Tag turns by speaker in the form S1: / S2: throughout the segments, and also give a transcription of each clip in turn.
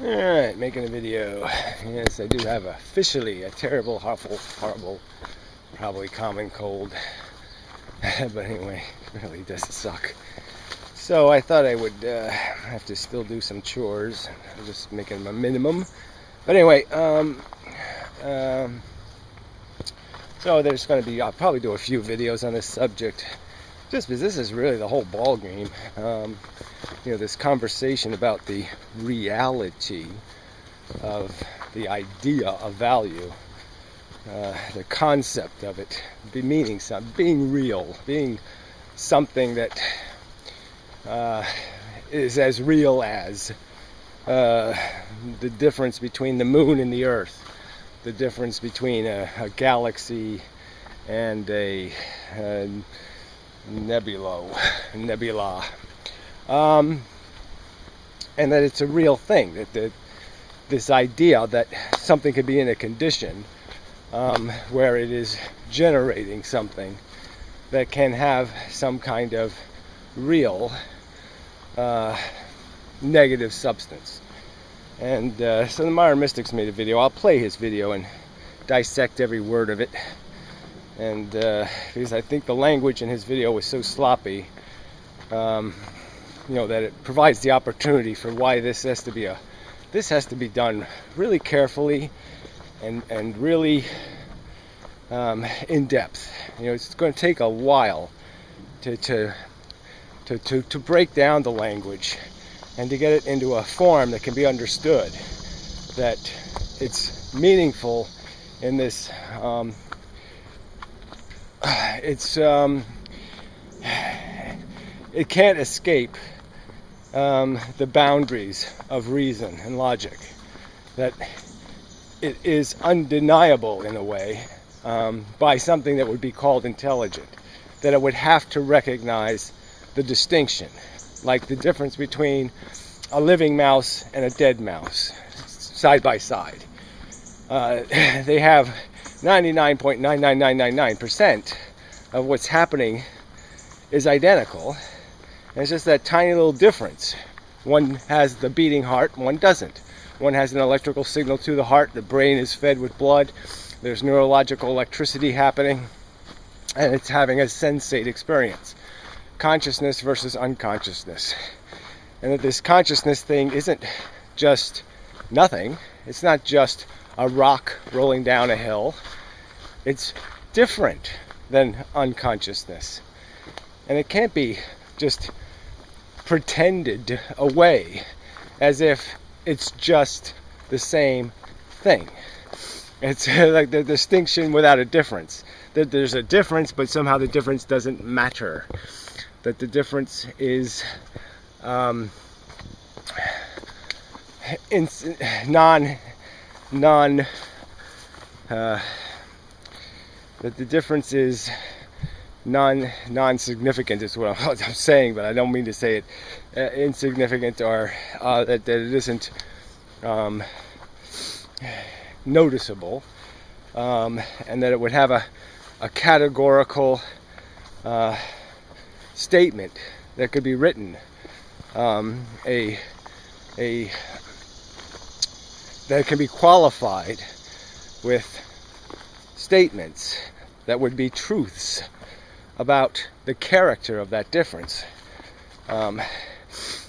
S1: Alright, making a video. Yes, I do have officially a terrible, horrible, probably common cold. But anyway, it really does suck. So I thought I would have to still do some chores. I'm just making a minimum. But anyway, so there's going to be, I'll probably do a few videos on this subject. Just because this is really the whole ball game. This conversation about the reality of the idea of value, the concept of it, being real, being something that is as real as the difference between the moon and the earth, the difference between a galaxy and a nebula, and that it's a real thing, that this idea that something could be in a condition where it is generating something that can have some kind of real negative substance. And so the Modern Mystics made a video. I'll play his video and dissect every word of it. And because I think the language in his video was so sloppy, that it provides the opportunity for why this has to be done really carefully and really in depth. It's going to take a while to break down the language and to get it into a form that can be understood, that it's meaningful in this. It can't escape the boundaries of reason and logic, that it is undeniable in a way by something that would be called intelligent, that it would have to recognize the distinction, like the difference between a living mouse and a dead mouse side by side. They have 99.99999% of what's happening is identical. And it's just that tiny little difference. One has the beating heart, one doesn't. One has an electrical signal to the heart, the brain is fed with blood, there's neurological electricity happening, and it's having a sensate experience. Consciousness versus unconsciousness. And that this consciousness thing isn't just nothing. It's not just a rock rolling down a hill. It's different than unconsciousness. And it can't be just pretended away as if it's just the same thing. It's like the distinction without a difference. That there's a difference, but somehow the difference doesn't matter. That the difference is that the difference is non-significant is what I'm saying, but I don't mean to say it insignificant, or that it isn't noticeable, and that it would have a categorical statement that could be written, that can be qualified with statements that would be truths about the character of that difference, and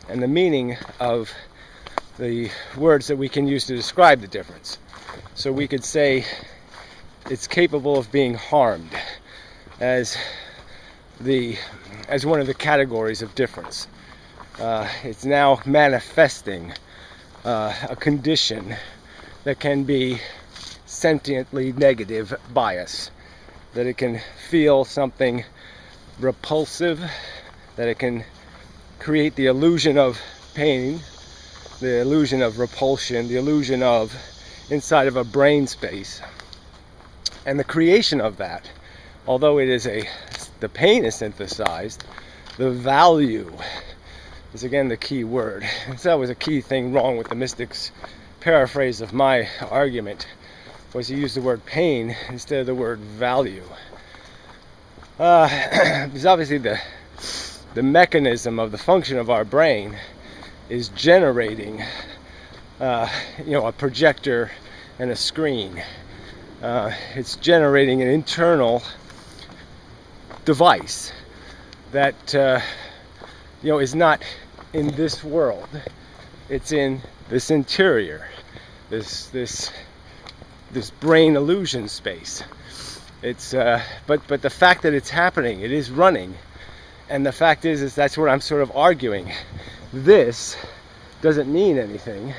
S1: the meaning of the words that we can use to describe the difference. So we could say it's capable of being harmed as one of the categories of difference. It's now manifesting a condition that can be sentiently negative bias, that it can feel something repulsive, that it can create the illusion of pain, the illusion of repulsion, the illusion of inside of a brain space. And the creation of that, although the pain is synthesized, the value is again the key word. So that was a key thing wrong with the mystics' paraphrase of my argument, was he used the word pain instead of the word value. Because obviously the mechanism of the function of our brain is generating a projector and a screen. It's generating an internal device that is not in this world. It's in this interior, this brain illusion space. It's but the fact that it's happening, it is running, and the fact is that's what I'm sort of arguing. This doesn't mean anything.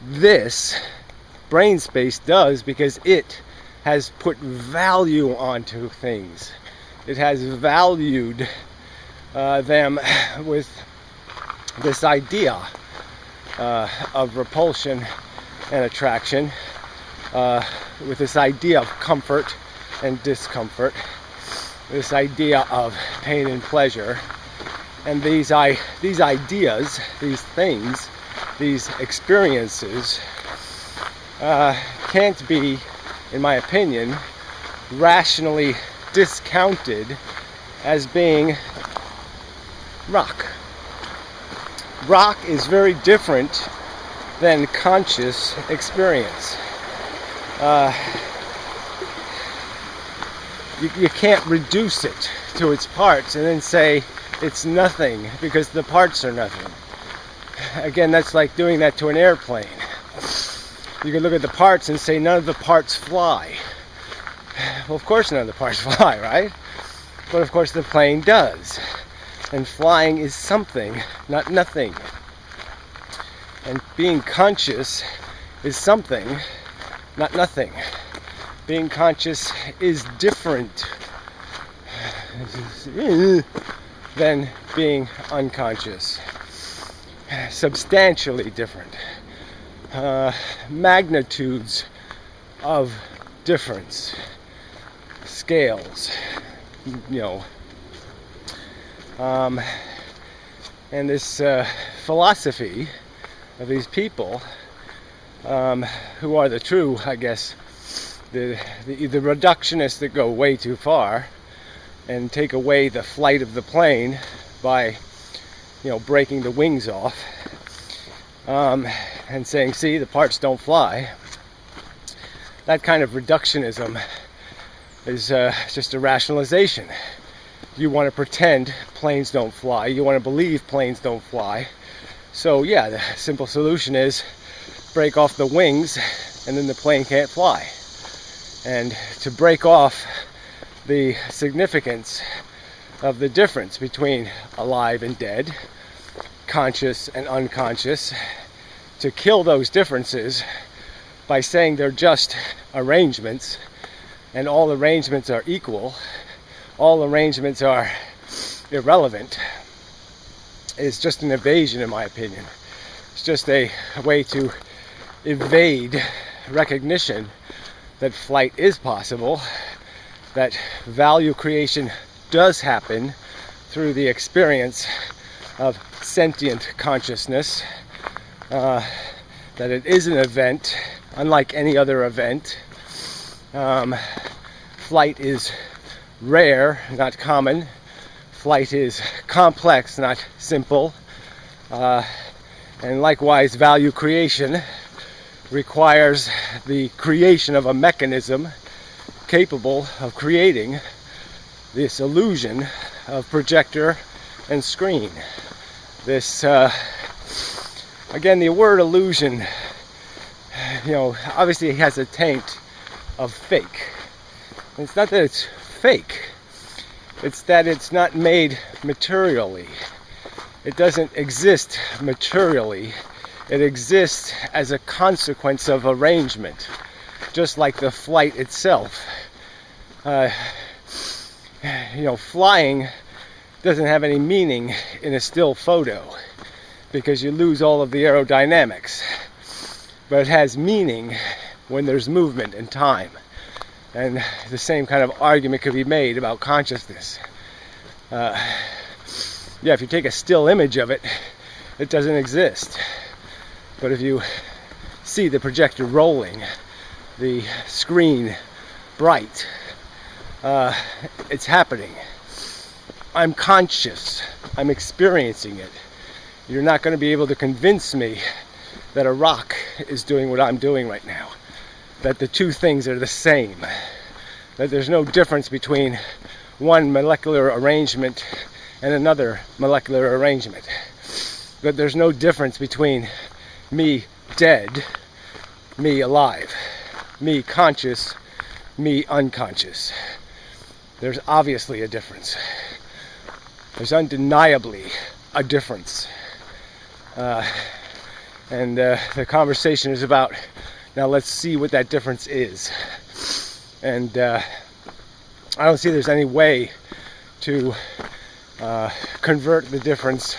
S1: This brain space does, because it has put value onto things. It has valued them with this idea of repulsion and attraction, with this idea of comfort and discomfort, this idea of pain and pleasure. And these ideas, these things, these experiences can't be, in my opinion, rationally discounted as being rock. Rock is very different than conscious experience. You can't reduce it to its parts and then say it's nothing because the parts are nothing. Again, that's like doing that to an airplane. You can look at the parts and say none of the parts fly. Well, of course none of the parts fly, right? But of course the plane does. And flying is something, not nothing. And being conscious is something, not nothing. Being conscious is different than being unconscious. Substantially different. Magnitudes of difference. Scales, and this philosophy of these people, who are the true, I guess, the reductionists that go way too far and take away the flight of the plane by, breaking the wings off, and saying, see, the parts don't fly. That kind of reductionism is just a rationalization. You want to pretend planes don't fly. You want to believe planes don't fly. So yeah, the simple solution is break off the wings and then the plane can't fly. And to break off the significance of the difference between alive and dead, conscious and unconscious, to kill those differences by saying they're just arrangements and all arrangements are equal, all arrangements are irrelevant, is just an evasion, in my opinion. It's just a way to evade recognition that flight is possible, that value creation does happen through the experience of sentient consciousness, that it is an event unlike any other event. Flight is rare, not common. Flight is complex, not simple. And likewise, value creation requires the creation of a mechanism capable of creating this illusion of projector and screen. This, again, the word illusion, obviously it has a taint of fake. It's not that it's fake, it's that it's not made materially. It doesn't exist materially. It exists as a consequence of arrangement, just like the flight itself. Flying doesn't have any meaning in a still photo because you lose all of the aerodynamics. But it has meaning when there's movement and time. And the same kind of argument could be made about consciousness. If you take a still image of it, it doesn't exist. But if you see the projector rolling, the screen bright, it's happening. I'm conscious. I'm experiencing it. You're not going to be able to convince me that a rock is doing what I'm doing right now. That the two things are the same. That there's no difference between one molecular arrangement and another molecular arrangement. That there's no difference between me dead, me alive, me conscious, me unconscious. There's obviously a difference. There's undeniably a difference. And the conversation is about, now let's see what that difference is. And I don't see there's any way to convert the difference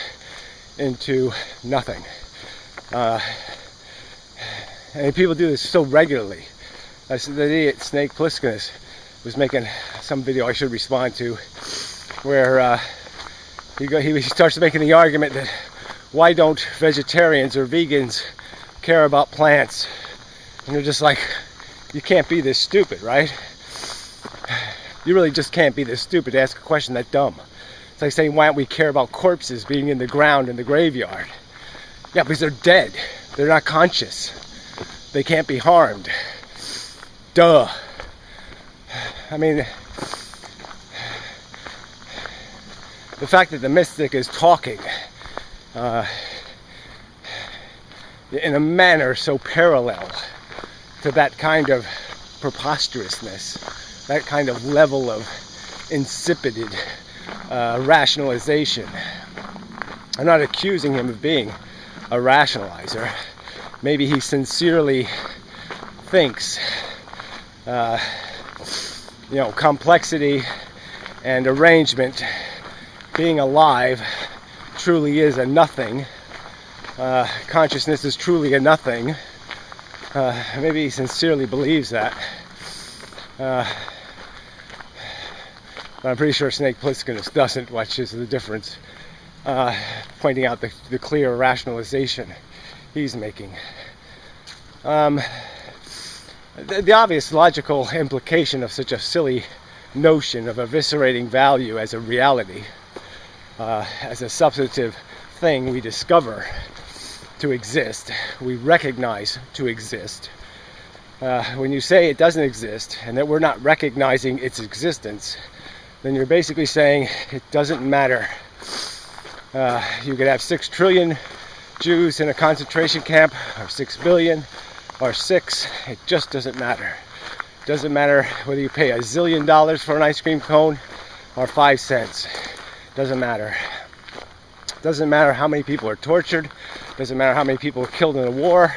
S1: into nothing. And people do this so regularly. The idiot Snake Plisskenus was making some video I should respond to, where he starts making the argument that why don't vegetarians or vegans care about plants? And you're just like, you can't be this stupid, right? You really just can't be this stupid to ask a question that dumb. It's like saying, why don't we care about corpses being in the ground in the graveyard? Yeah, because they're dead. They're not conscious. They can't be harmed. Duh. I mean, the fact that the mystic is talking in a manner so parallel to that kind of preposterousness, that kind of level of insipid rationalization. I'm not accusing him of being a rationalizer. Maybe he sincerely thinks complexity and arrangement, being alive, truly is a nothing. Consciousness is truly a nothing. Maybe he sincerely believes that. But I'm pretty sure Snake Plisskenus doesn't, which is the difference. Pointing out the clear rationalization he's making. The obvious logical implication of such a silly notion of eviscerating value as a reality, as a substantive thing we discover to exist, we recognize to exist. When you say it doesn't exist and that we're not recognizing its existence, then you're basically saying it doesn't matter. You could have 6 trillion Jews in a concentration camp, or 6 billion, or 6. It just doesn't matter. It doesn't matter whether you pay $1 zillion for an ice cream cone or 5 cents. Doesn't matter. Doesn't matter how many people are tortured. Doesn't matter how many people are killed in a war.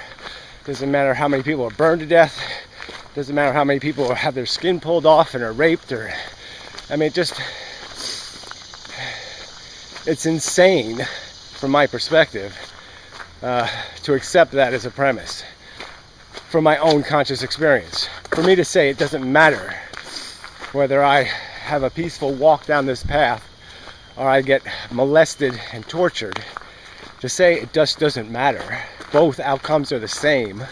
S1: Doesn't matter how many people are burned to death. Doesn't matter how many people have their skin pulled off and are raped. It's insane from my perspective to accept that as a premise from my own conscious experience. For me to say it doesn't matter whether I have a peaceful walk down this path or I get molested and tortured, to say it just doesn't matter. Both outcomes are the same.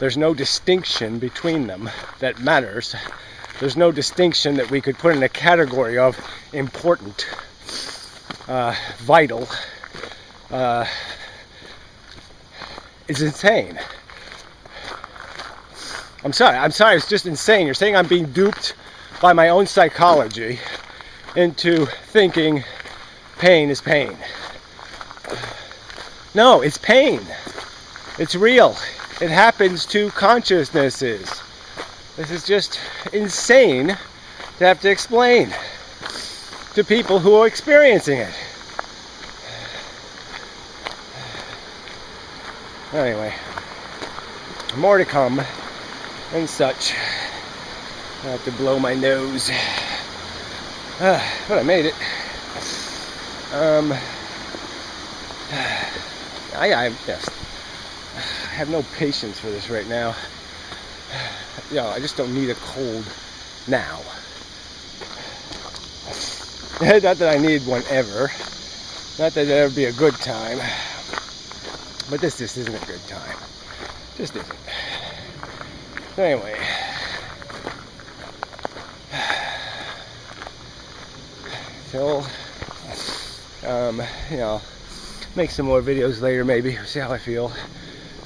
S1: There's no distinction between them that matters. There's no distinction that we could put in a category of important, vital. It's insane. I'm sorry, it's just insane. You're saying I'm being duped by my own psychology into thinking pain is pain. No, it's pain. It's real. It happens to consciousnesses. This is just insane to have to explain to people who are experiencing it. Anyway, more to come and such. I have to blow my nose. But I made it. I have no patience for this right now. I just don't need a cold now. Not that I need one ever. Not that it'd ever be a good time. But this just isn't a good time. Just isn't. So anyway. So, make some more videos later maybe. See how I feel.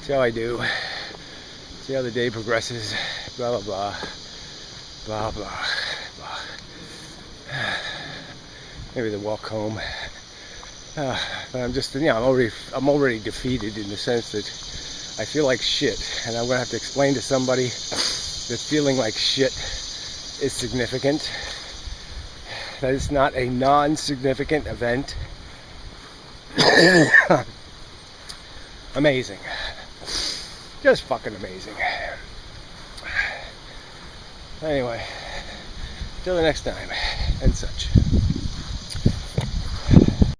S1: See how I do. See how the day progresses. Blah, blah, blah. Blah, blah, blah. Maybe the walk home. But I'm just, I'm already defeated in the sense that I feel like shit, and I'm gonna have to explain to somebody that feeling like shit is significant. That it's not a non-significant event. Amazing. Just fucking amazing. Anyway, till the next time, and such.